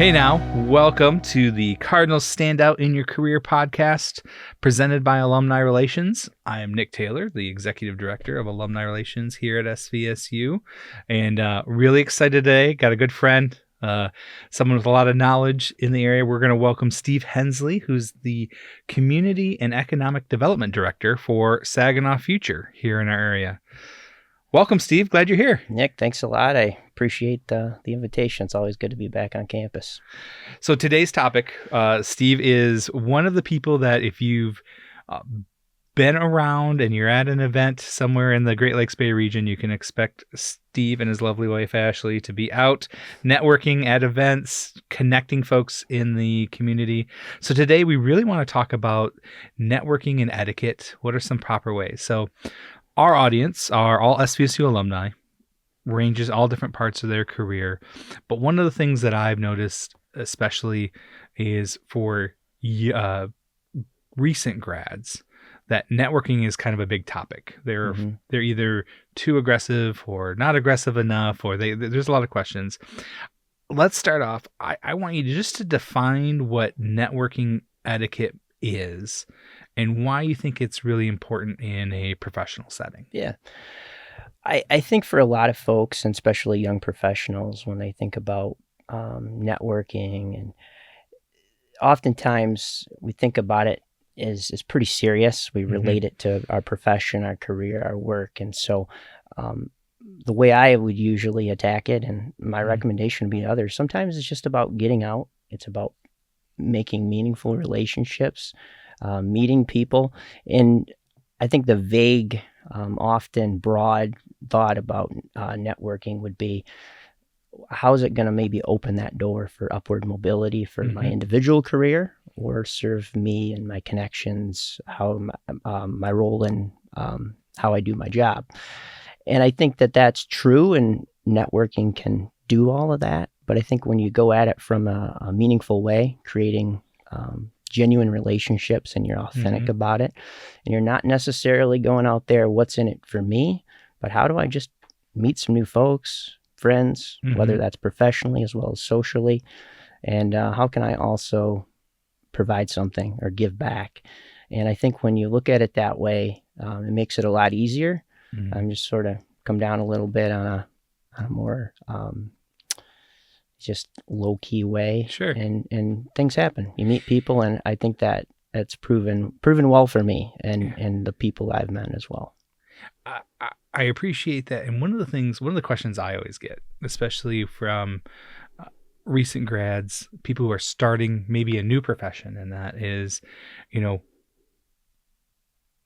Hey now, welcome to the Cardinals Stand Out in Your Career podcast presented by Alumni Relations. I am Nick Taylor, the Executive Director of Alumni Relations here at SVSU, and really excited today. Got a good friend, someone with a lot of knowledge in the area. We're going to welcome Steve Hensley, who's the Community and Economic Development Director for Saginaw Future here in our area. Welcome, Steve. Glad you're here. Nick, thanks a lot. I appreciate the invitation. It's always good to be back on campus. So today's topic, Steve, is one of the people that if you've been around and you're at an event somewhere in the Great Lakes Bay region, you can expect Steve and his lovely wife, Ashley, to be out networking at events, connecting folks in the community. So today we really want to talk about networking and etiquette. What are some proper ways? So our audience are all SVSU alumni, ranges all different parts of their career. But one of the things that I've noticed, especially, is for recent grads, that networking is kind of a big topic. They're either too aggressive or not aggressive enough, or there's a lot of questions. Let's start off. I want you to define what networking etiquette is and why you think it's really important in a professional setting. Yeah. I think for a lot of folks, and especially young professionals, when they think about networking, and oftentimes we think about it as pretty serious. We relate it to our profession, our career, our work. And so the way I would usually attack it, and my recommendation would be to others, sometimes it's just about getting out. It's about making meaningful relationships, meeting people. And I think the vague, often broad thought about networking would be, how is it going to maybe open that door for upward mobility for my individual career, or serve me and my connections, how my role in how I do my job. And I think that that's true, and networking can do all of that. But I think when you go at it from a meaningful way, creating genuine relationships, and you're authentic about it, and you're not necessarily going out there, what's in it for me, but how do I just meet some new folks, friends, whether that's professionally as well as socially, and how can I also provide something or give back? And I think when you look at it that way, it makes it a lot easier. Just sort of come down a little bit on a more just low-key way. Sure. And things happen. You meet people, and I think that it's proven well for me and the people I've met as well. I appreciate that. And one of the questions I always get, especially from recent grads, people who are starting maybe a new profession, and that is,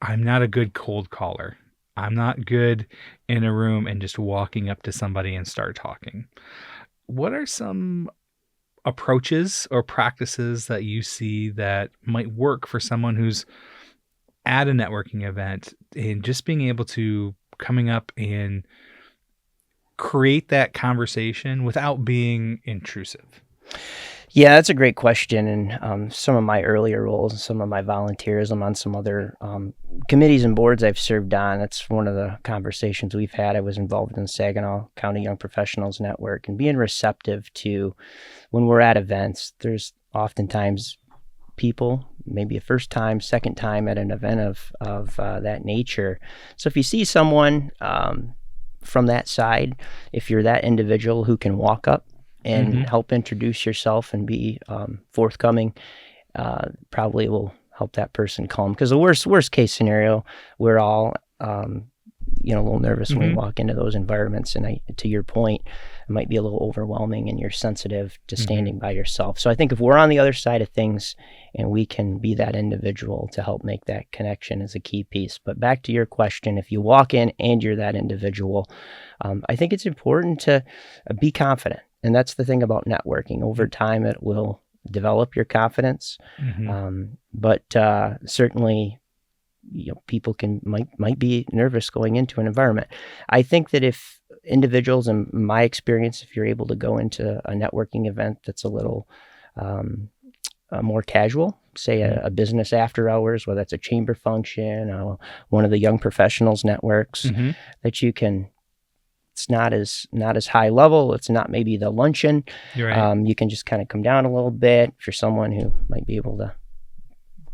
I'm not a good cold caller. I'm not good in a room and just walking up to somebody and start talking. What are some approaches or practices that you see that might work for someone who's at a networking event, and just being able to coming up and create that conversation without being intrusive? Yeah, that's a great question. And some of my earlier roles and some of my volunteerism on some other committees and boards I've served on, that's one of the conversations we've had. I was involved in the Saginaw County Young Professionals Network, and being receptive to, when we're at events, there's oftentimes people, maybe a first time, second time at an event of that nature. So if you see someone from that side, if you're that individual who can walk up and help introduce yourself and be forthcoming, probably will help that person calm. Because the worst case scenario, we're all a little nervous when we walk into those environments. And to your point, it might be a little overwhelming, and you're sensitive to standing by yourself. So I think if we're on the other side of things and we can be that individual to help make that connection is a key piece. But back to your question, if you walk in and you're that individual, I think it's important to be confident. And that's the thing about networking. Over time, it will develop your confidence. But certainly, people might be nervous going into an environment. I think that if individuals, in my experience, if you're able to go into a networking event that's a little more casual, say a business after hours, whether that's a chamber function or one of the young professionals networks, that you can It's not as high level. It's not maybe the luncheon. You're right. You can just kind of come down a little bit if you're someone who might be able to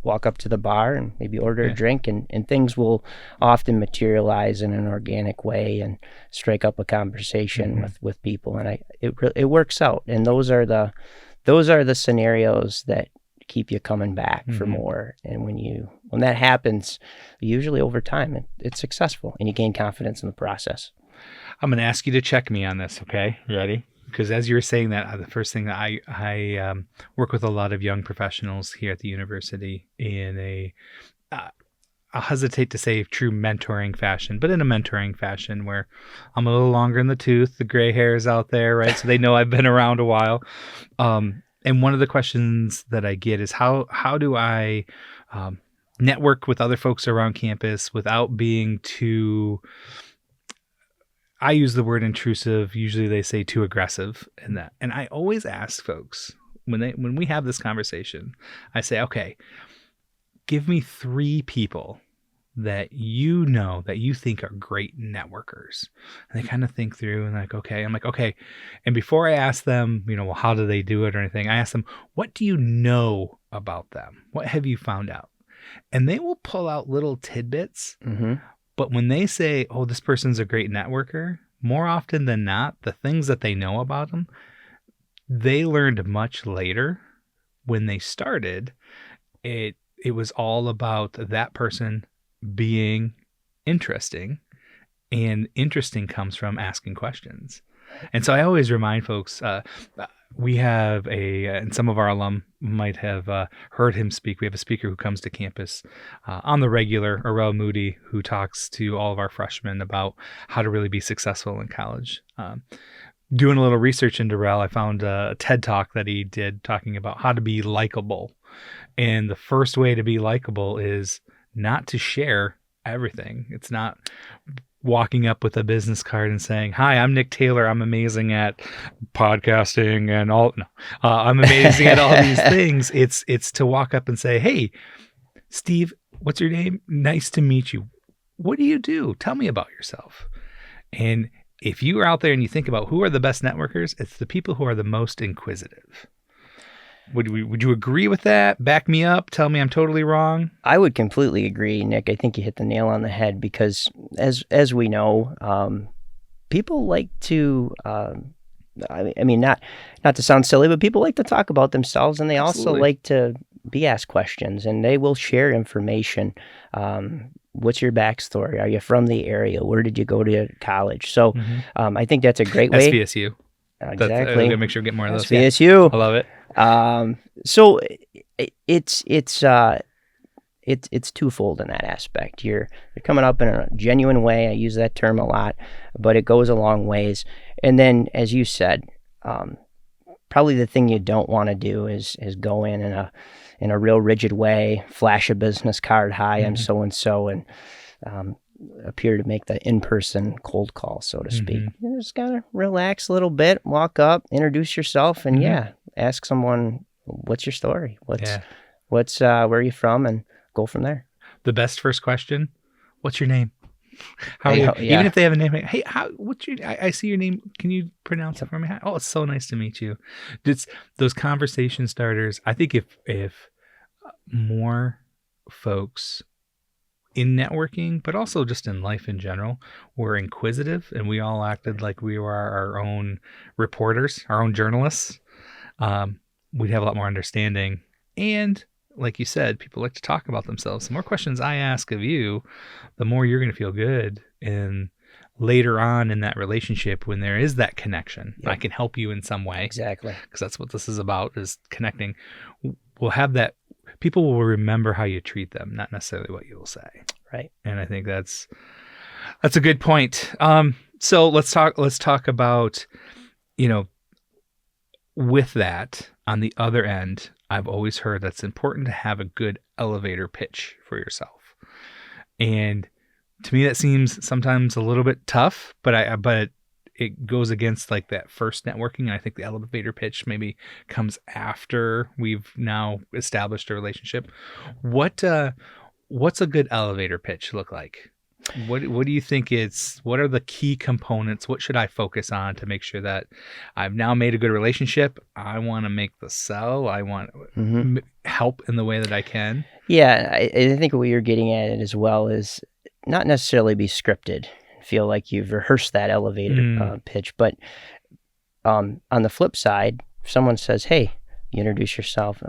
walk up to the bar and maybe order a drink, and things will often materialize in an organic way and strike up a conversation with people, and it works out. And those are the scenarios that keep you coming back for more. And when that happens, usually over time it's successful and you gain confidence in the process. I'm going to ask you to check me on this. Okay, you ready? Because as you were saying that, the first thing that I work with a lot of young professionals here at the university in I'll hesitate to say true mentoring fashion, but in a mentoring fashion where I'm a little longer in the tooth, the gray hair is out there, right? So they know I've been around a while. And one of the questions that I get is how do I network with other folks around campus without being too, I use the word intrusive. Usually they say too aggressive in that. And I always ask folks when we have this conversation, I say, okay, give me 3 people that you know that you think are great networkers. And they kind of think through and like, okay, I'm like, okay. And before I ask them, well, how do they do it or anything, I ask them, what do you know about them? What have you found out? And they will pull out little tidbits. But when they say, oh, this person's a great networker, more often than not, the things that they know about them, they learned much later. When they started, it was all about that person being interesting, and interesting comes from asking questions. And so I always remind folks, we have and some of our alum might have heard him speak. We have a speaker who comes to campus on the regular, Arel Moody, who talks to all of our freshmen about how to really be successful in college. Doing a little research into Arel, I found a TED Talk that he did talking about how to be likable. And the first way to be likable is not to share everything. It's not walking up with a business card and saying, hi, I'm Nick Taylor. I'm amazing at podcasting and all. No, I'm amazing at all these things. It's to walk up and say, hey, Steve, what's your name? Nice to meet you. What do you do? Tell me about yourself. And if you are out there and you think about who are the best networkers, it's the people who are the most inquisitive. Would you agree with that? Back me up. Tell me I'm totally wrong. I would completely agree, Nick. I think you hit the nail on the head because, as we know, people like to. I mean, not to sound silly, but people like to talk about themselves, and they also like to be asked questions, and they will share information. What's your backstory? Are you from the area? Where did you go to college? So, I think that's a great way. SVSU. Exactly. I'm gonna make sure we get more of those. SVSU. I love it. So it's twofold in that aspect. You're coming up in a genuine way. I use that term a lot, but it goes a long ways. And then, as you said, probably the thing you don't want to do is go in a real rigid way, flash a business card. Hi, I'm so and so, and appear to make the in-person cold call, so to speak. You just gotta relax a little bit, walk up, introduce yourself, and ask someone, what's your story? What's where are you from, and go from there. The best first question: what's your name? How are you? Even if they have a name, hey, what's your? I see your name. Can you pronounce it for me? Oh, it's so nice to meet you. It's those conversation starters. I think if more folks in networking, but also just in life in general, were inquisitive and we all acted like we were our own reporters, our own journalists, we'd have a lot more understanding. And like you said, people like to talk about themselves. The more questions I ask of you, the more you're going to feel good. And later on in that relationship, when there is that connection, I can help you in some way. Exactly. Because that's what this is about, is connecting. We'll have that. People will remember how you treat them, not necessarily what you will say. Right. And I think that's a good point. So let's talk about, with that on the other end, I've always heard that's important to have a good elevator pitch for yourself. And to me, that seems sometimes a little bit tough, but it goes against like that first networking. And I think the elevator pitch maybe comes after we've now established a relationship. What's a good elevator pitch look like? What do you think what are the key components? What should I focus on to make sure that I've now made a good relationship? I want to make the sell. I want help in the way that I can. Yeah, I think what you're getting at it as well is not necessarily be scripted. Feel like you've rehearsed that elevator pitch, but on the flip side, if someone says, "Hey, you introduce yourself.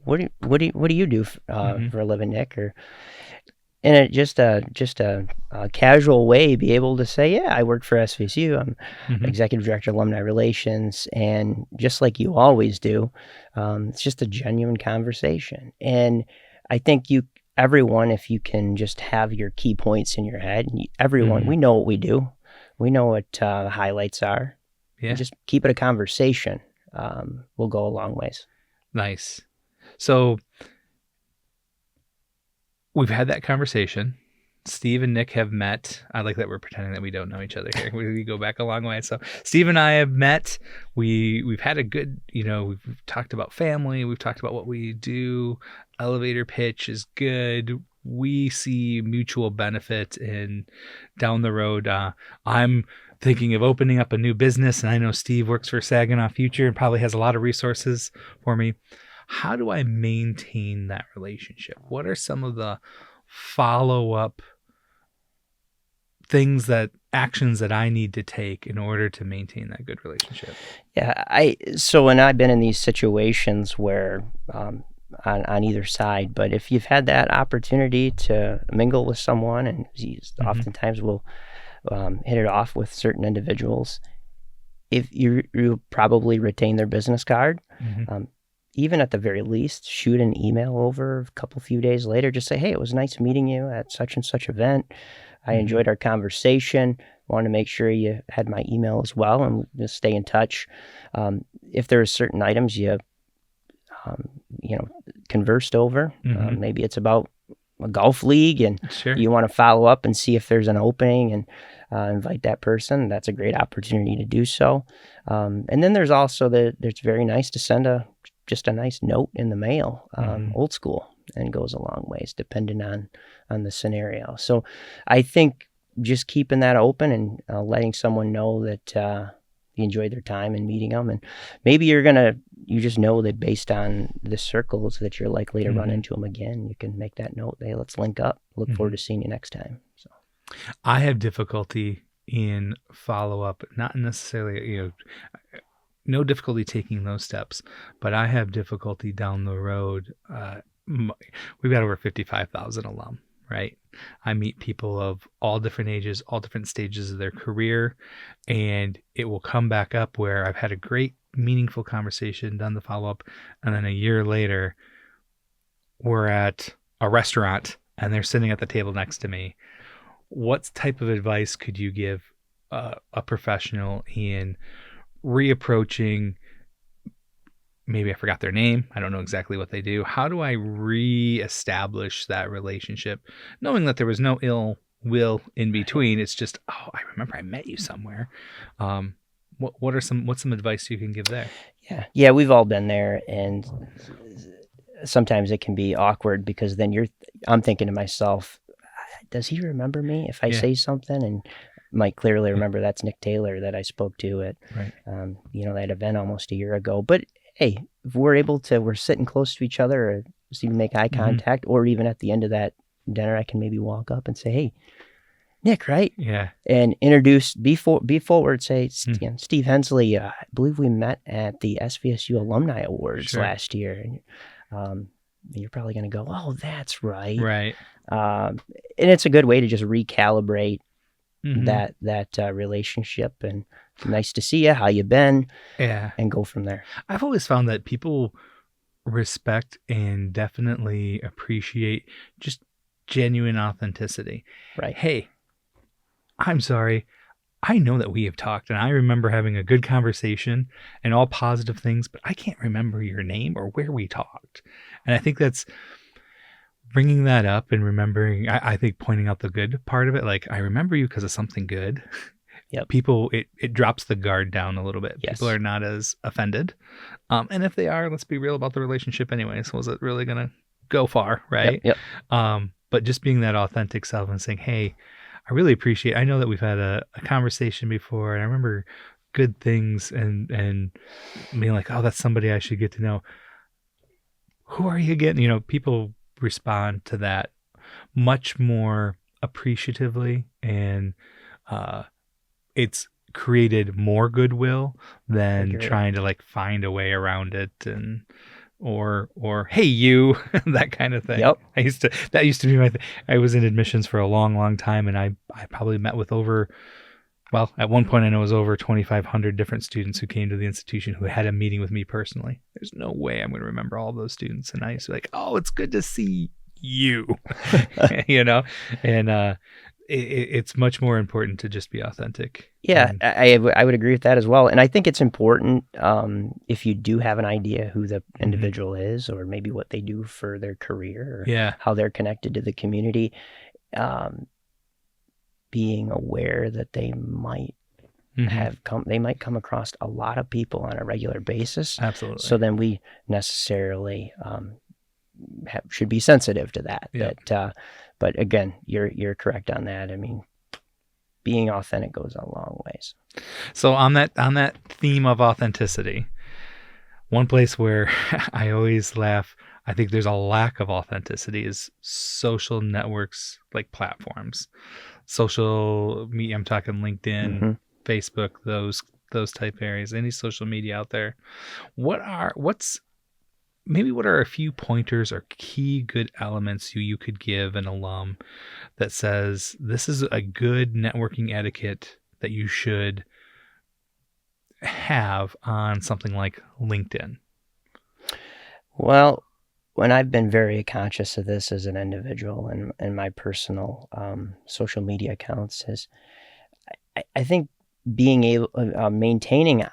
What do you do for a living, Nick?" Or in just a casual way, be able to say, "Yeah, I work for SVSU. I'm executive director of alumni relations," and just like you always do, it's just a genuine conversation. And I think everyone, if you can just have your key points in your head, everyone, we know what we do, we know what the highlights are. Yeah, and just keep it a conversation. Will go a long ways. Nice. So we've had that conversation. Steve and Nick have met. I like that we're pretending that we don't know each other here. We go back a long way. So Steve and I have met. We've had a good, we've talked about family. We've talked about what we do. Elevator pitch is good. We see mutual benefit in down the road. I'm thinking of opening up a new business, and I know Steve works for Saginaw Future and probably has a lot of resources for me. How do I maintain that relationship? What are some of the follow-up actions that I need to take in order to maintain that good relationship? Yeah, so when I've been in these situations where on either side, but if you've had that opportunity to mingle with someone, and oftentimes we'll hit it off with certain individuals, if you probably retain their business card. Even at the very least, shoot an email over a few days later. Just say, "Hey, it was nice meeting you at such and such event. I enjoyed our conversation. Want to make sure you had my email as well," and just stay in touch. If there are certain items you conversed over, maybe it's about a golf league, and you want to follow up and see if there's an opening and invite that person. That's a great opportunity to do so. And then there's also it's very nice to send just a nice note in the mail, old school, and goes a long ways depending on the scenario. So I think just keeping that open and letting someone know that you enjoyed their time and meeting them, and maybe you just know that based on the circles that you're likely to run into them again, you can make that note. Hey, let's link up. Look forward to seeing you next time. So I have difficulty in follow-up, not necessarily, no difficulty taking those steps, but I have difficulty down the road. We've got over 55,000 alum, right? I meet people of all different ages, all different stages of their career, and it will come back up where I've had a great, meaningful conversation, done the follow-up, and then a year later, we're at a restaurant, and they're sitting at the table next to me. What type of advice could you give a professional in reapproaching? Maybe I forgot their name. I don't know exactly what they do. How do I reestablish that relationship, knowing that there was no ill will in between? It's just, I remember I met you somewhere. What's some advice you can give there? Yeah, we've all been there, and sometimes it can be awkward because then I'm thinking to myself, does he remember me if I say something? And might clearly remember that's Nick Taylor that I spoke to at that event almost a year ago. But hey, if we're sitting close to each other, or just even make eye contact, or even at the end of that dinner, I can maybe walk up and say, "Hey, Nick," right? Yeah. And be forward, say, "Steve Hensley, I believe we met at the SVSU Alumni Awards last year." And you're probably going to go, "Oh, that's right." Right. And it's a good way to just recalibrate that relationship, and nice to see you, how you been, and go from there. I've always found that people respect and definitely appreciate just genuine authenticity. Right. Hey, I'm sorry. I know that we have talked, and I remember having a good conversation and all positive things, but I can't remember your name or where we talked. And I think that's bringing that up and remembering, I think pointing out the good part of it. Like, I remember you because of something good. Yep. People, it drops the guard down a little bit. Yes. People are not as offended. And if they are, let's be real about the relationship anyway. So was it really going to go far, right? Yep. But just being that authentic self and saying, "Hey, I really appreciate, I know that we've had a conversation before, and I remember good things and being like, oh, that's somebody I should get to know. Who are you again? People respond to that much more appreciatively, and it's created more goodwill than trying to like find a way around it, and or hey you, that kind of thing. Yep. That used to be my thing. I was in admissions for a long time, and I probably met with at one point I know it was over 2,500 different students who came to the institution who had a meeting with me personally. There's no way I'm going to remember all those students, and I used to be like, oh, it's good to see you. And it's much more important to just be authentic. Yeah, I would agree with that as well. And I think it's important if you do have an idea who the individual is, or maybe what they do for their career, or how they're connected to the community, being aware that they might come across a lot of people on a regular basis. Absolutely. So then we necessarily should be sensitive to that. Yep. But again, you're correct on that. I mean, being authentic goes a long ways. So on that theme of authenticity, one place where I always laugh, I think there's a lack of authenticity, is social networks, like platforms, social media. I'm talking LinkedIn, Facebook, those type areas, any social media out there. What are a few pointers or key good elements you could give an alum that says this is a good networking etiquette that you should have on something like LinkedIn? Well, when I've been very conscious of this as an individual and my personal social media accounts, is I think being able maintaining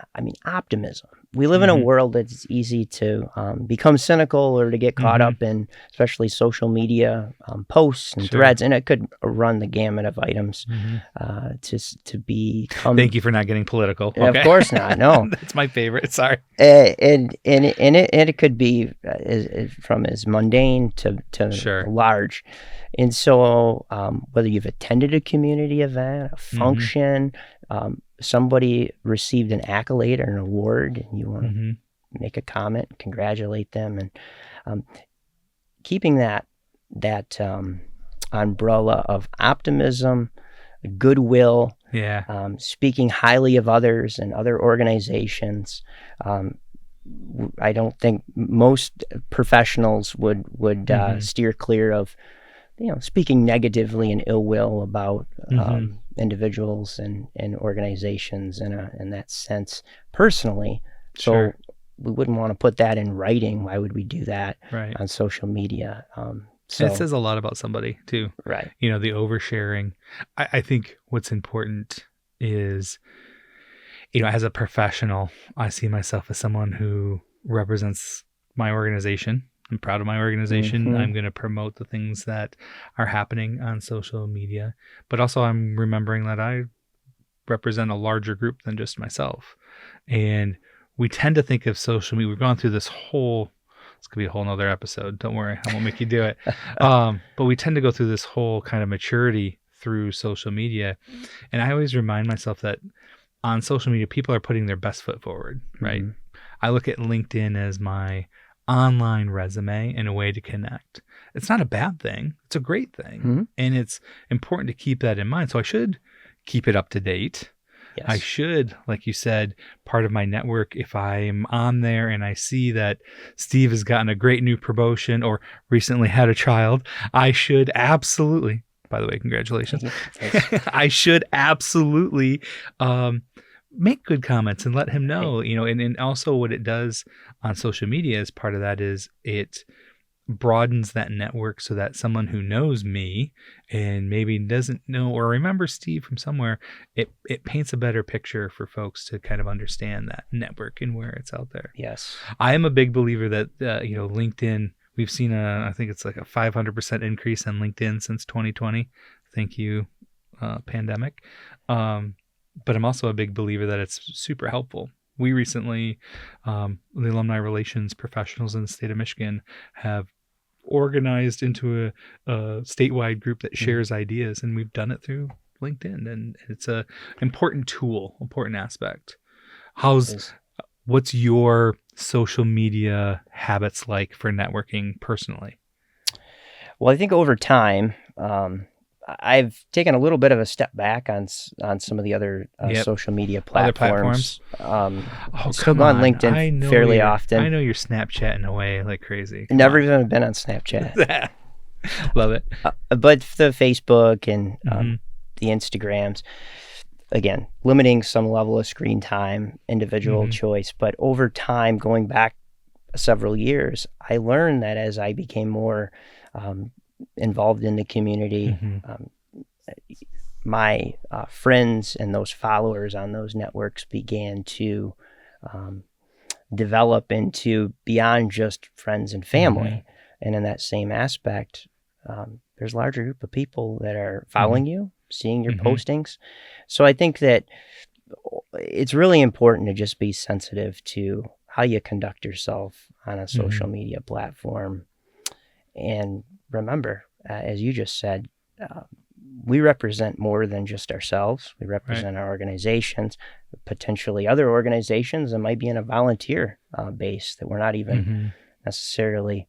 optimism. We live in a world that's easy to become cynical, or to get caught up in, especially social media posts and threads, and it could run the gamut of items to become. Thank you for not getting political. Okay. Of course not. No, that's my favorite. Sorry. And it could be from as mundane to large. And so whether you've attended a community event, a function, somebody received an accolade or an award, and you want to make a comment, congratulate them, and keeping that umbrella of optimism, goodwill, speaking highly of others and other organizations. I don't think most professionals would steer clear of speaking negatively and ill will about individuals and organizations in that sense personally. So we wouldn't want to put that in writing. Why would we do that on social media? So it says a lot about somebody too. Right. The oversharing. I think what's important is, as a professional, I see myself as someone who represents my organization. I'm proud of my organization. I'm going to promote the things that are happening on social media, but also I'm remembering that I represent a larger group than just myself. And we tend to think of social media. We've gone through this could be a whole nother episode. Don't worry. I won't make you do it. But we tend to go through this whole kind of maturity through social media. And I always remind myself that on social media, people are putting their best foot forward, right? I look at LinkedIn as my online resume and a way to connect. It's not a bad thing. It's a great thing. And it's important to keep that in mind. So I should keep it up to date. Yes. I should, like you said, part of my network, if I'm on there and I see that Steve has gotten a great new promotion or recently had a child, I should absolutely, by the way, congratulations. I should absolutely make good comments and let him know, and also what it does on social media as part of that is it broadens that network so that someone who knows me and maybe doesn't know or remember Steve from somewhere, it paints a better picture for folks to kind of understand that network and where it's out there. Yes. I am a big believer that, LinkedIn, we've seen I think it's like a 500% increase on LinkedIn since 2020. Thank you, pandemic. But I'm also a big believer that it's super helpful. We recently, the alumni relations professionals in the state of Michigan, have organized into a statewide group that shares ideas, and we've done it through LinkedIn, and it's a important tool, important aspect. What's your social media habits like for networking personally? Well, I think over time, I've taken a little bit of a step back on some of the other social media platforms. I still go on LinkedIn fairly often. I know you're Snapchatting away like crazy. Never even been on Snapchat. Love it. But the Facebook and the Instagrams, again, limiting some level of screen time, individual choice. But over time, going back several years, I learned that as I became more involved in the community, my friends and those followers on those networks began to develop into beyond just friends and family. And in that same aspect, there's a larger group of people that are following you, seeing your postings. So I think that it's really important to just be sensitive to how you conduct yourself on a social media platform. And remember, as you just said, we represent more than just ourselves. We represent our organizations, potentially other organizations that might be in a volunteer base that we're not even necessarily,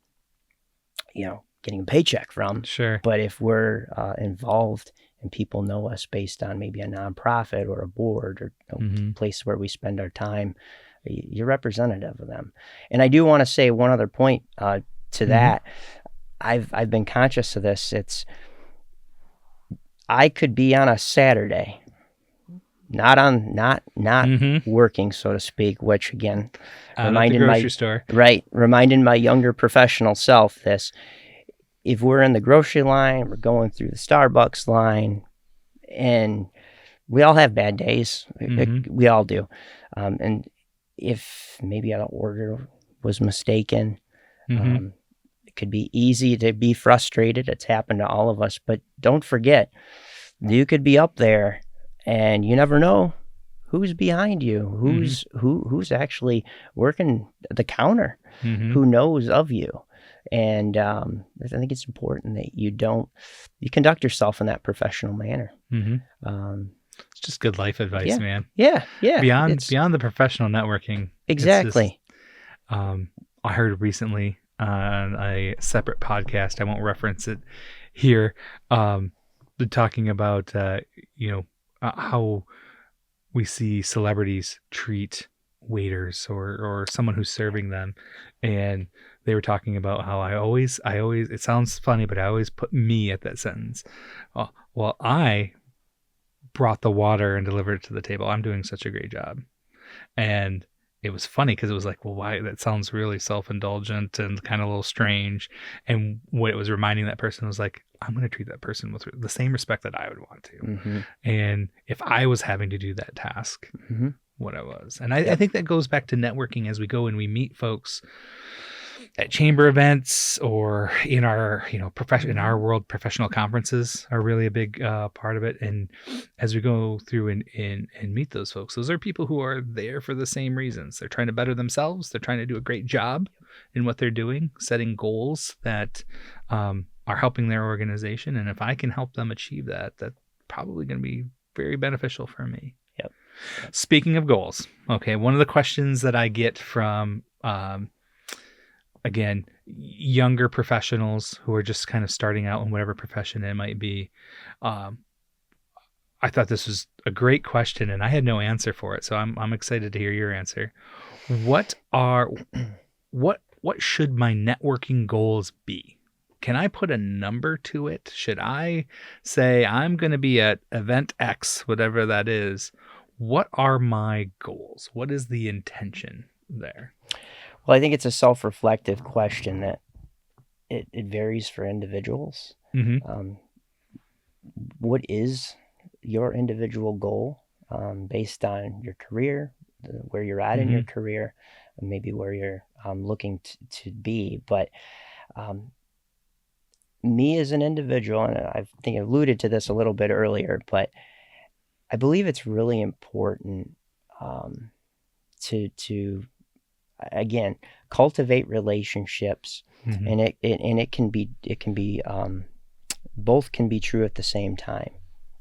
getting a paycheck from. Sure. But if we're involved and people know us based on maybe a nonprofit or a board or a place where we spend our time, you're representative of them. And I do want to say one other point to that. I've been conscious of this. I could be on a Saturday, not working, so to speak, which again, reminding my younger professional self this. If we're in the grocery line, we're going through the Starbucks line, and we all have bad days. We all do. And if maybe an order was mistaken, it could be easy to be frustrated. It's happened to all of us. But don't forget, you could be up there, and you never know who's behind you, who's actually working the counter, who knows of you. And I think it's important that you conduct yourself in that professional manner. It's just good life advice, man. Yeah. Beyond the professional networking. Exactly. I heard recently on a separate podcast, I won't reference it here, talking about how we see celebrities treat waiters or someone who's serving them, and they were talking about how I always it sounds funny, but I always put me at that sentence. Well, I brought the water and delivered it to the table. I'm doing such a great job. And it was funny because it was like, well, why? That sounds really self-indulgent and kind of a little strange. And what it was reminding that person was like, I'm going to treat that person with the same respect that I would want to. And if I was having to do that task, what I was. And I think that goes back to networking as we go and we meet folks at chamber events or in our, in our world, professional conferences are really a big part of it. And as we go through and meet those folks, those are people who are there for the same reasons. They're trying to better themselves. They're trying to do a great job in what they're doing, setting goals that are helping their organization. And if I can help them achieve that, that's probably going to be very beneficial for me. Yep. Speaking of goals, okay, one of the questions that I get from again, younger professionals who are just kind of starting out in whatever profession it might be. I thought this was a great question and I had no answer for it. So I'm excited to hear your answer. What should my networking goals be? Can I put a number to it? Should I say I'm going to be at event X, whatever that is? What are my goals? What is the intention there? Well, I think it's a self-reflective question that it varies for individuals. What is your individual goal based on your career, where you're at in your career, and maybe where you're looking to be? But me as an individual, and I think I alluded to this a little bit earlier, but I believe it's really important to again cultivate relationships, and it can be both can be true at the same time.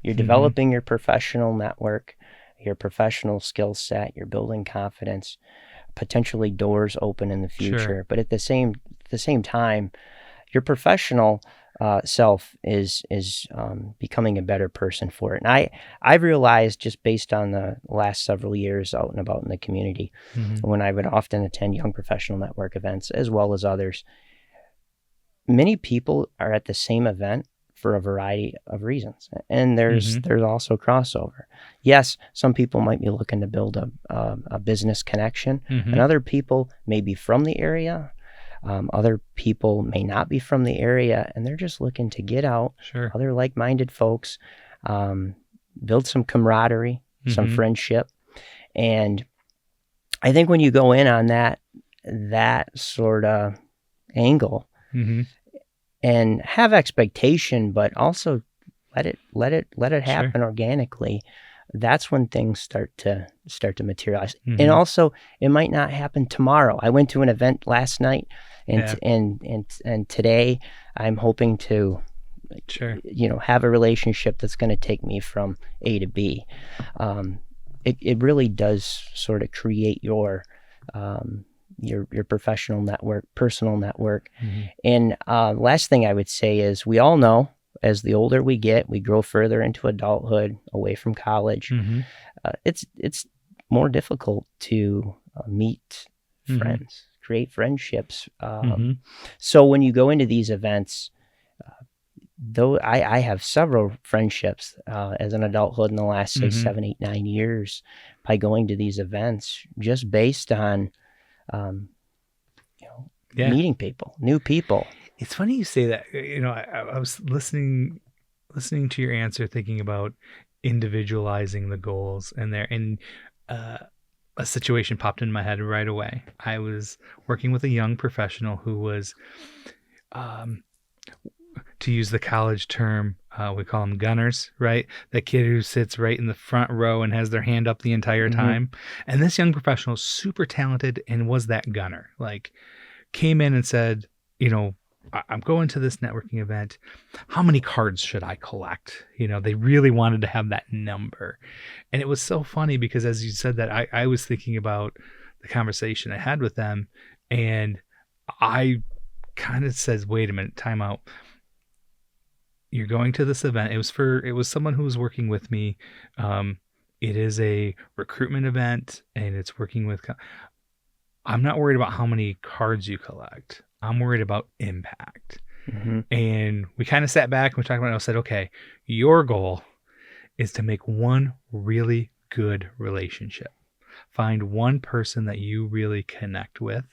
You're developing your professional network, your professional skill set, you're building confidence, potentially doors open in the future. Sure. But at the same time, your professional self is becoming a better person for it. And I've realized, just based on the last several years out and about in the community, when I would often attend young professional network events as well as others, many people are at the same event for a variety of reasons. And there's also crossover. Yes, some people might be looking to build a business connection, and other people may be from the area. Other people may not be from the area, and they're just looking to get out, other like-minded folks, build some camaraderie, some friendship. And I think when you go in on that sort of angle, and have expectation, but also let it happen organically, that's when things start to materialize. And also, it might not happen tomorrow. I went to an event last night, and today I'm hoping to have a relationship that's going to take me from A to B. It really does sort of create your professional network, personal network. And last thing I would say is, we all know, as the older we get, we grow further into adulthood, away from college. It's more difficult to meet friends, create friendships. So when you go into these events, though I have several friendships as an adulthood in the last, say, 7, 8, 9 years by going to these events, just based on meeting people, new people. It's funny you say that. I was listening to your answer, thinking about individualizing the goals, and a situation popped in my head right away. I was working with a young professional who was, to use the college term, we call them gunners, right? The kid who sits right in the front row and has their hand up the entire time. And this young professional is super talented and was that gunner. Like, came in and said, I'm going to this networking event. How many cards should I collect? They really wanted to have that number. And it was so funny because, as you said that, I was thinking about the conversation I had with them, and I kind of said, wait a minute, time out. You're going to this event. It was someone who was working with me. It is a recruitment event, and it's working with, I'm not worried about how many cards you collect. I'm worried about impact. And we kind of sat back and we talked about it. I said, okay, your goal is to make one really good relationship. Find one person that you really connect with,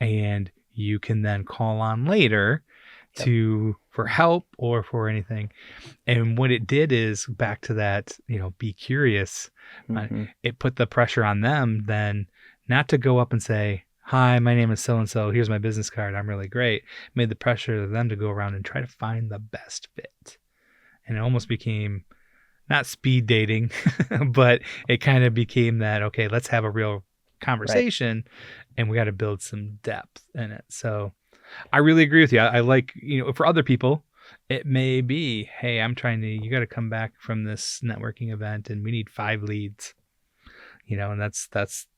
and you can then call on later for help or for anything. And what it did is, back to that, be curious. It put the pressure on them then not to go up and say, hi, my name is so-and-so. Here's my business card. I'm really great. Made the pressure of them to go around and try to find the best fit. And it almost became not speed dating, but it kind of became that, okay, let's have a real conversation, and we got to build some depth in it. So I really agree with you. I like, for other people, it may be, hey, you got to come back from this networking event and we need 5 leads. And that's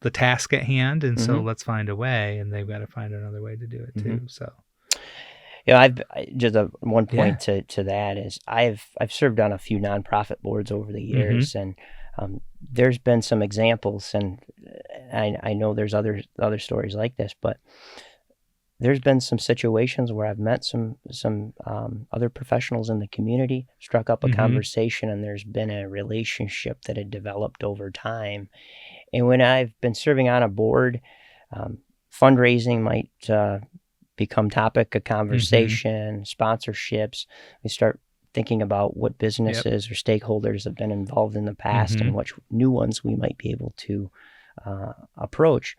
the task at hand. And so let's find a way, and they've got to find another way to do it too. So, I've just one point to that is I've served on a few nonprofit boards over the years, and there's been some examples, and I know there's other stories like this, but there's been some situations where I've met some other professionals in the community, struck up a conversation, and there's been a relationship that had developed over time. And when I've been serving on a board, fundraising might become topic of conversation, sponsorships. We start thinking about what businesses or stakeholders have been involved in the past and what new ones we might be able to approach.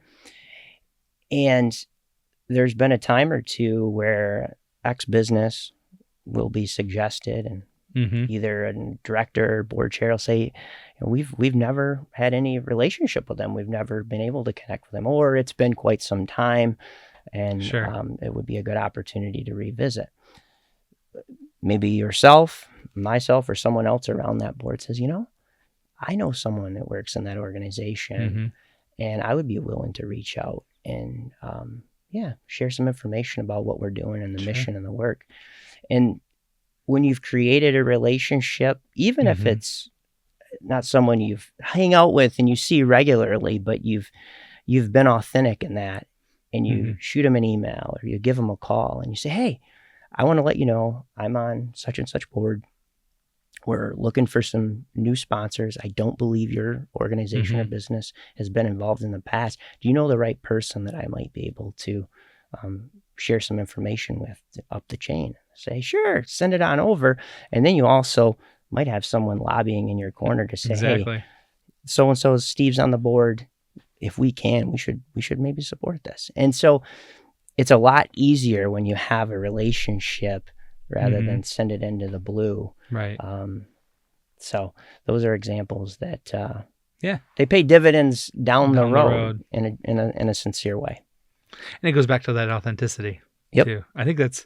And there's been a time or two where X business will be suggested, and either a director or board chair will say, we've never had any relationship with them. We've never been able to connect with them, or it's been quite some time, and it would be a good opportunity to revisit. maybe yourself, myself, or someone else around that board says, I know someone that works in that organization, and I would be willing to reach out and, share some information about what we're doing and the mission and the work. And when you've created a relationship, even if it's not someone you've hang out with and you see regularly, but you've been authentic in that, and you shoot them an email or you give them a call and you say, hey, I want to let you know I'm on such and such board. We're looking for some new sponsors. I don't believe your organization or business has been involved in the past. Do you know the right person that I might be able to share some information with up the chain? Say, sure, send it on over. And then you also might have someone lobbying in your corner to say, hey, so-and-so, Steve's on the board. If we can, we should maybe support this. And so it's a lot easier when you have a relationship rather than send it into the blue. Right. So those are examples that they pay dividends down the road in a sincere way. And it goes back to that authenticity too. I think that's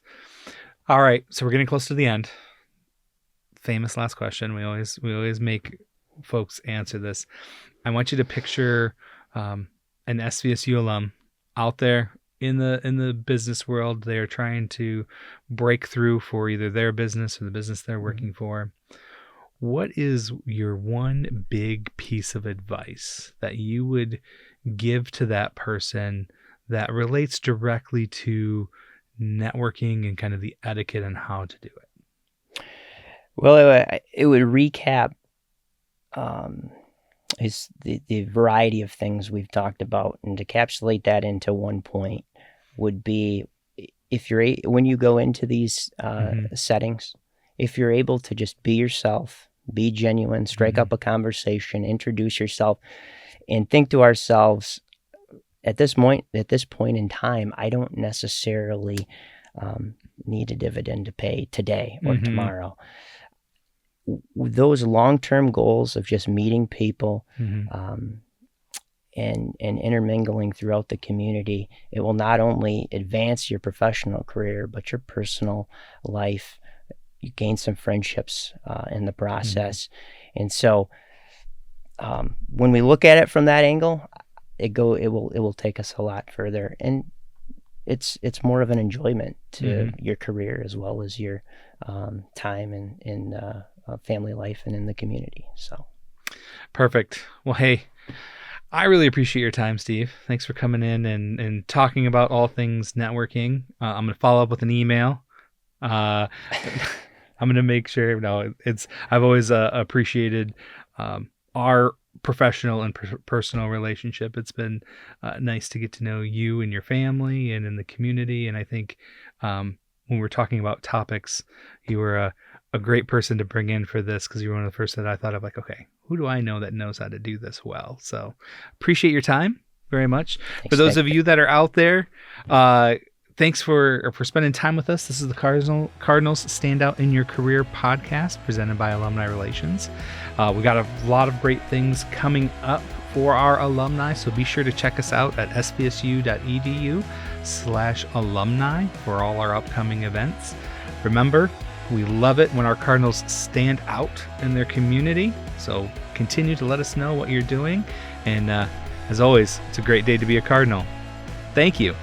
all right. So we're getting close to the end. Famous last question. We always make folks answer this. I want you to picture an SVSU alum out there in the business world. They are trying to break through for either their business or the business they're working for. What is your one big piece of advice that you would give to that person that relates directly to networking and kind of the etiquette and how to do it? Well, it would recap is the variety of things we've talked about, and to encapsulate that into one point would be, when you go into these settings, if you're able to just be yourself, be genuine, strike up a conversation, introduce yourself, and think to ourselves, at this point in time, I don't necessarily need a dividend to pay today or tomorrow. Those long-term goals of just meeting people and intermingling throughout the community, it will not only advance your professional career, but your personal life. You gain some friendships in the process. And so when we look at it from that angle, it will take us a lot further. And it's more of an enjoyment to your career as well as your time in family life and in the community. So perfect. Well, hey, I really appreciate your time, Steve. Thanks for coming in and talking about all things networking. I'm going to follow up with an email. I'm going to make sure. I've always appreciated our professional and personal relationship. It's been nice to get to know you and your family and in the community. And I think when we're talking about topics, you were a great person to bring in for this, because you were one of the first that I thought of, like, okay, who do I know that knows how to do this well? So appreciate your time very much. Thanks, for those of you that are out there, thanks for spending time with us. This is the Cardinals Stand Out in Your Career podcast presented by Alumni Relations. We got a lot of great things coming up for our alumni, so be sure to check us out at svsu.edu/alumni for all our upcoming events. Remember, we love it when our Cardinals stand out in their community, so continue to let us know what you're doing. And as always, it's a great day to be a Cardinal. Thank you.